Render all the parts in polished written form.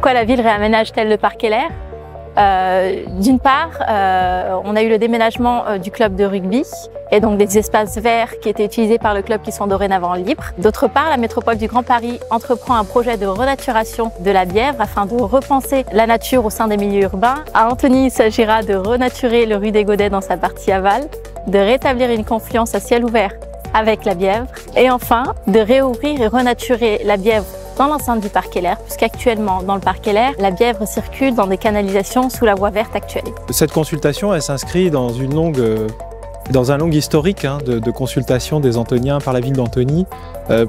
Pourquoi la ville réaménage-t-elle le parc Heller? D'une part, on a eu le déménagement du club de rugby et donc des espaces verts qui étaient utilisés par le club qui sont dorénavant libres. D'autre part, la métropole du Grand Paris entreprend un projet de renaturation de la Bièvre afin de repenser la nature au sein des milieux urbains. À Antony, il s'agira de renaturer le rue des Godets dans sa partie aval, de rétablir une confluence à ciel ouvert avec la Bièvre et enfin de réouvrir et renaturer la Bièvre dans l'enceinte du parc Heller, puisqu'actuellement dans le parc Heller, la Bièvre circule dans des canalisations sous la voie verte actuelle. Cette consultation, elle s'inscrit dans dans un long historique de consultation des Antoniens par la ville d'Antony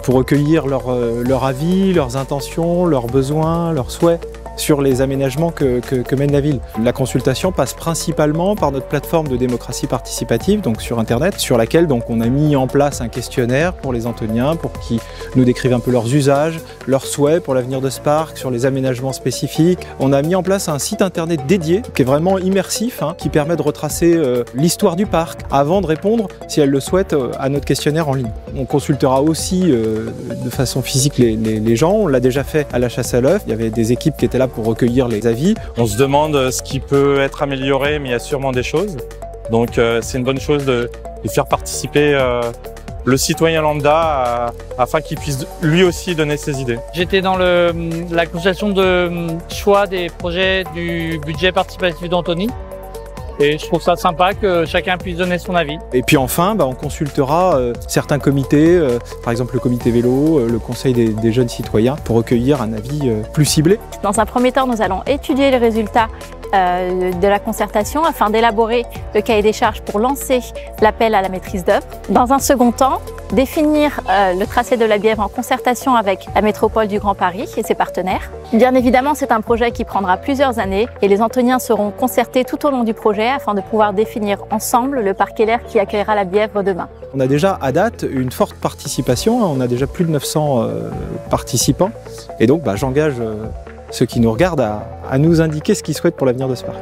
pour recueillir leur avis, leurs intentions, leurs besoins, leurs souhaits sur les aménagements que mène la ville. La consultation passe principalement par notre plateforme de démocratie participative, donc sur Internet, sur laquelle donc, on a mis en place un questionnaire pour les Antoniens, pour qu'ils nous décrivent un peu leurs usages, leurs souhaits pour l'avenir de ce parc, sur les aménagements spécifiques. On a mis en place un site Internet dédié, qui est vraiment immersif, qui permet de retracer l'histoire du parc, avant de répondre, si elles le souhaitent, à notre questionnaire en ligne. On consultera aussi de façon physique les gens, on l'a déjà fait à la chasse à l'œuf, il y avait des équipes qui étaient là pour recueillir les avis. On se demande ce qui peut être amélioré, mais il y a sûrement des choses. Donc c'est une bonne chose de faire participer le citoyen lambda afin qu'il puisse lui aussi donner ses idées. J'étais dans la consultation de choix des projets du budget participatif d'Antony. Et je trouve ça sympa que chacun puisse donner son avis. Et puis enfin, on consultera certains comités, par exemple le comité vélo, le conseil des jeunes citoyens, pour recueillir un avis plus ciblé. Dans un premier temps, nous allons étudier les résultats de la concertation afin d'élaborer le cahier des charges pour lancer l'appel à la maîtrise d'œuvre. Dans un second temps, définir le tracé de la Bièvre en concertation avec la métropole du Grand Paris et ses partenaires. Bien évidemment, c'est un projet qui prendra plusieurs années et les Antoniens seront concertés tout au long du projet afin de pouvoir définir ensemble le parc Heller qui accueillera la Bièvre demain. On a déjà à date une forte participation, on a déjà plus de 900 participants et donc j'engage ceux qui nous regardent à nous indiquer ce qu'ils souhaitent pour l'avenir de ce parc.